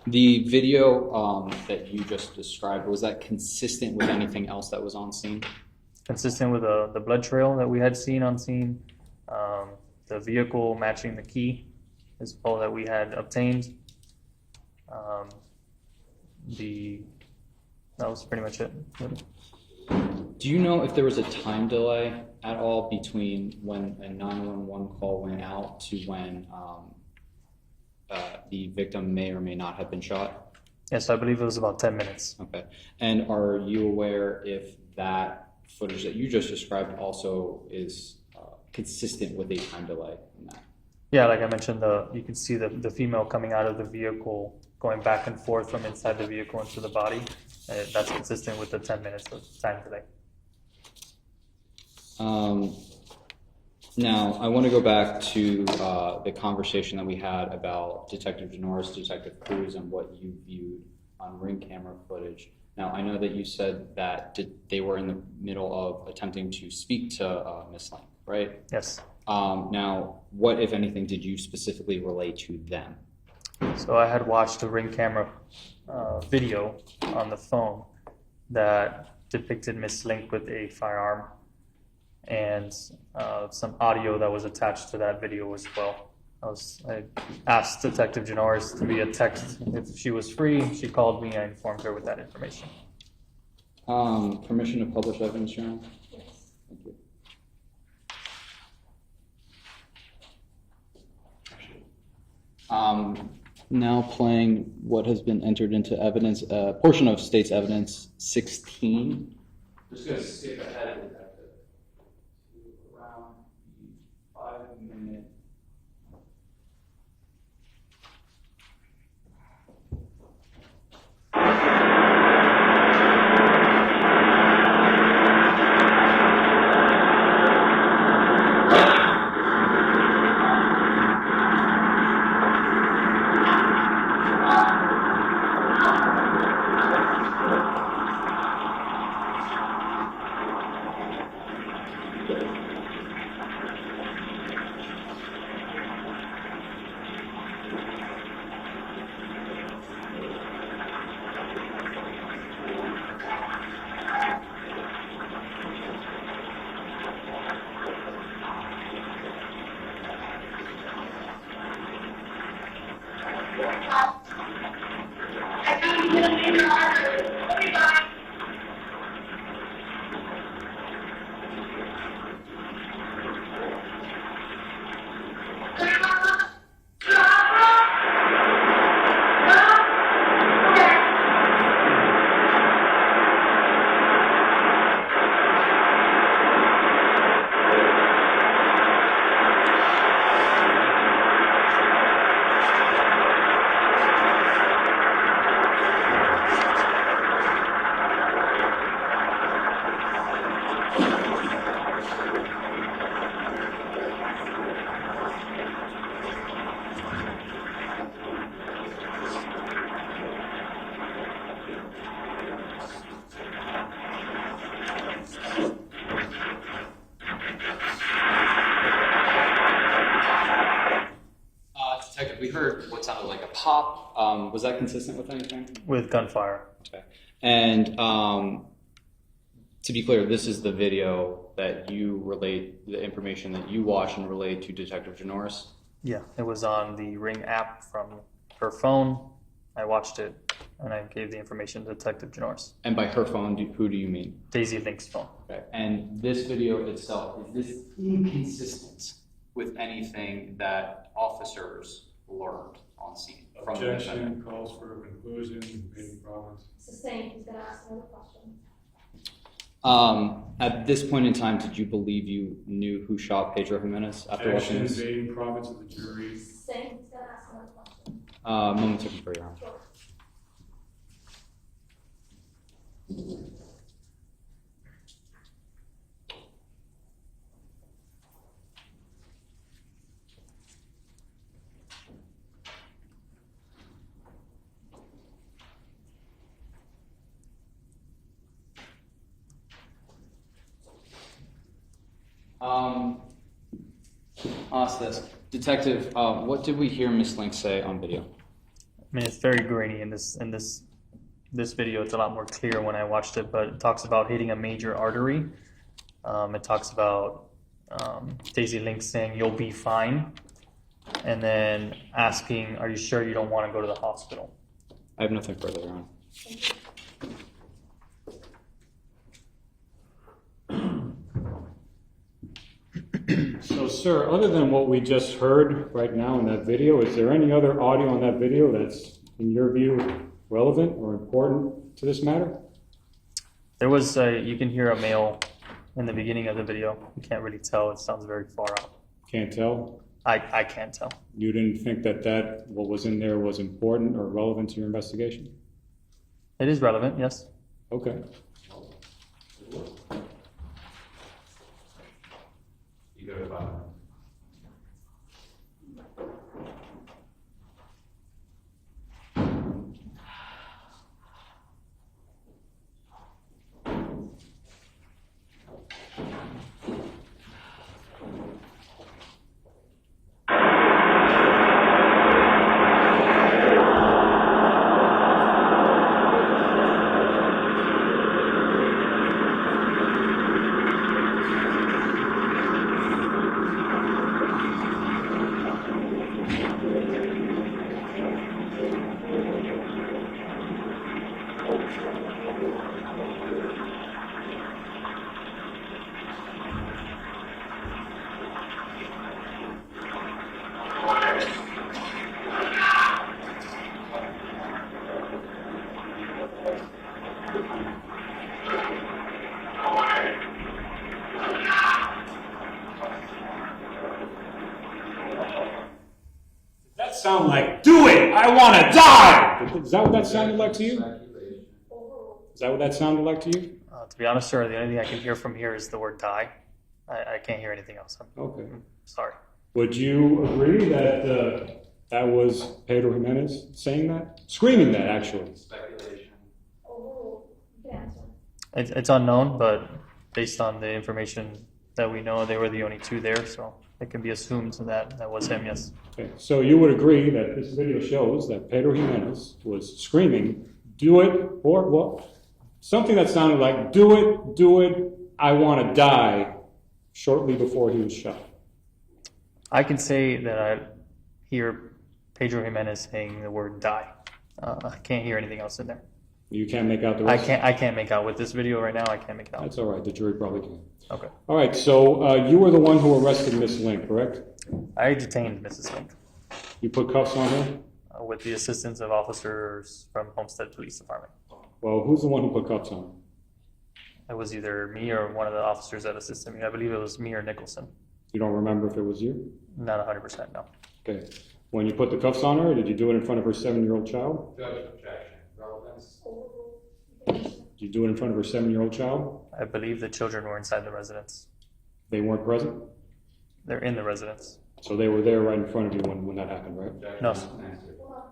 The video that you just described, was that consistent with anything else that was on scene? Consistent with the blood trail that we had seen on scene, the vehicle matching the key is all that we had obtained. That was pretty much it. Do you know if there was a time delay at all between when a 911 call went out to when the victim may or may not have been shot? Yes, I believe it was about 10 minutes. Okay. And are you aware if that footage that you just described also is consistent with a time delay in that? Yeah, like I mentioned, you can see the female coming out of the vehicle, going back and forth from inside the vehicle into the body. That's consistent with the 10 minutes of time delay. Now, I want to go back to the conversation that we had about Detective Janoris, Detective Cruz, and what you viewed on ring camera footage. Now, I know that you said that they were in the middle of attempting to speak to Miss Lang, right? Yes. Now, what, if anything, did you specifically relay to them? So I had watched a ring camera video on the phone that depicted Miss Link with a firearm, and some audio that was attached to that video as well. I asked Detective Janoris to be a text. If she was free, she called me. I informed her with that information. Permission to publish evidence, Your Honor? Yes. Thank you. Now playing what has been entered into evidence, portion of State's Evidence 16. I'm just going to skip ahead of that to around the 5-minute. Detective, we heard what sounded like a pop. Was that consistent with anything? With gunfire. Okay. And to be clear, this is the video that you relayed, the information that you watched and relayed to Detective Janoris? Yeah, it was on the Ring app from her phone. I watched it, and I gave the information to Detective Janoris. And by her phone, who do you mean? Daisy Link's phone. Okay. And this video itself, is this inconsistent with anything that officers learned on scene from the defendant? Objection, calls for a conclusion, debating province. Sustained. He's going to ask another question. At this point in time, did you believe you knew who shot Pedro Jimenez after watching Objection, this? debating province of the jury. Sustained. He's going to ask another question. Moment to confer, Your Honor. Sure. I'll ask this. Detective, what did we hear Miss Link say on video? mean, it's very grainy in this video. It's a lot more clear when I watched it, but it talks about hitting a major artery. It talks about Daisy Link saying, "You'll be fine," and then asking, "Are you sure you don't want to go to the hospital?" I have nothing further on. So, sir, other than what we just heard right now in that video, is there any other audio in that video that's, in your view, relevant or important to this matter? There was you can hear a male in the beginning of the video. You can't really tell. It sounds very far out. Can't tell. I can't tell. You didn't think that what was in there was important or relevant to your investigation? It is relevant, yes. Okay. You go to bottom. That sound like, do it! I want to die! Is that what that sounded like to you? Is that what that sounded like to you? To be honest, sir, the only thing I can hear from here is the word "die." I can't hear anything else. Okay. I'm sorry. Would you agree that that was Pedro Jimenez saying that? Screaming that, actually. Speculation. Overruled. You can answer. It's unknown, but based on the information that we know, they were the only two there, so it can be assumed that that was him, yes. Okay. So you would agree that this video shows that Pedro Jimenez was screaming, do it, or, well, something that sounded like, do it, I want to die, shortly before he was shot. I can say that I hear Pedro Jimenez saying the word "die." I can't hear anything else in there. You can't make out the rest? I can't make out with this video right now. I can't make it out. That's all right. The jury probably can. Okay. All right. So you were the one who arrested Miss Link, correct? I detained Mrs. Link You put cuffs on her? with the assistance of officers from Homestead Police Department. Well, who's the one who put cuffs on her? It was either me or one of the officers that assisted me. I believe it was me or Nicholson. You don't remember if it was you? Not 100%, no. Okay. When you put the cuffs on her, did you do it in front of her 7-year-old child? Judge, objection. Relevance. Overruled. You can answer. Did you do it in front of her 7-year-old child? I believe the children were inside the residence. They weren't present? They're in the residence. So they were there right in front of you when that happened, right? Objection. No. Answer. Hold on.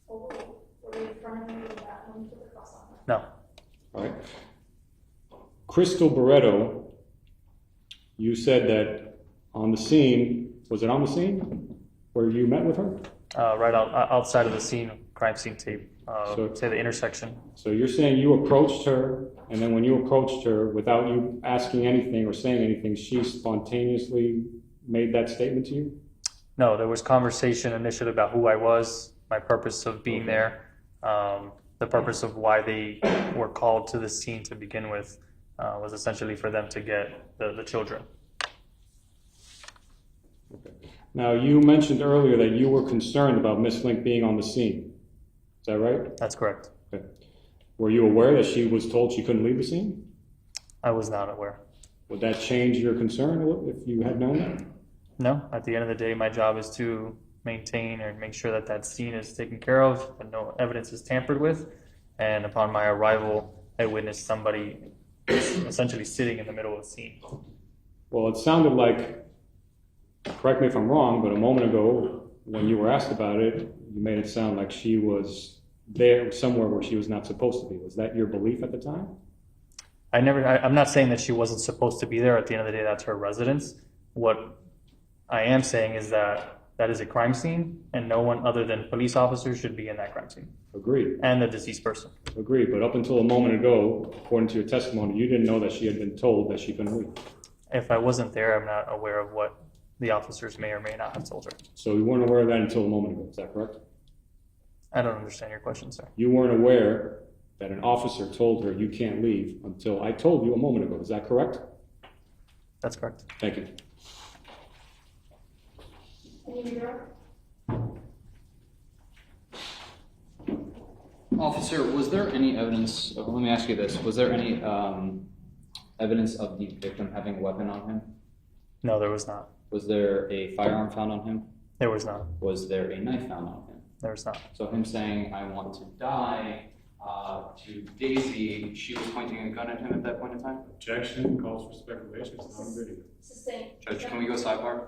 Overruled. Were you in front of me with that when you put the cross on her? No. All right. Crystal Barreto, you said that on the scene, was it on the scene where you met with her? Right outside of the scene, crime scene tape, So- say the intersection. So you're saying you approached her, and then when you approached her, without you asking anything or saying anything, she spontaneously made that statement to you? No, there was conversation initially about who I was, my purpose of being there, the purpose of why they were called to the scene to begin with was essentially for them to get the children. Okay. Now, you mentioned earlier that you were concerned about Miss Link being on the scene. Is that right? That's correct. Okay. Were you aware that she was told she couldn't leave the scene? I was not aware. Would that change your concern if you had known that? No, at the end of the day, my job is to maintain and make sure that that scene is taken care of and no evidence is tampered with. And upon my arrival, I witnessed somebody essentially sitting in the middle of the scene. Well, it sounded like, correct me if I'm wrong, but a moment ago, when you were asked about it, you made it sound like she was there somewhere where she was not supposed to be. Was that your belief at the time? I'm not saying that she wasn't supposed to be there. At the end of the day, that's her residence. What I am saying is that That is a crime scene, and no one other than police officers should be in that crime scene, Agreed, and the deceased person. agreed, but up until a moment ago, according to your testimony, you didn't know that she had been told that she couldn't leave. If I wasn't there, I'm not aware of what the officers may or may not have told her. So you weren't aware of that until a moment ago, is that correct? I don't understand your question, sir. You weren't aware that an officer told her you can't leave until I told you a moment ago, is that correct? That's correct. Thank you. Any other? Officer, was there any evidence, let me ask you this, was there any evidence of the victim having a weapon on him? No, there was not. Was there a firearm found on him? There was not. Was there a knife found on him? There was not. So him saying, I want to die, to Daisy, she was pointing a gun at him at that point in time? Objection calls for speculation, it's not a video. Sustained. Judge, can we go sidebar?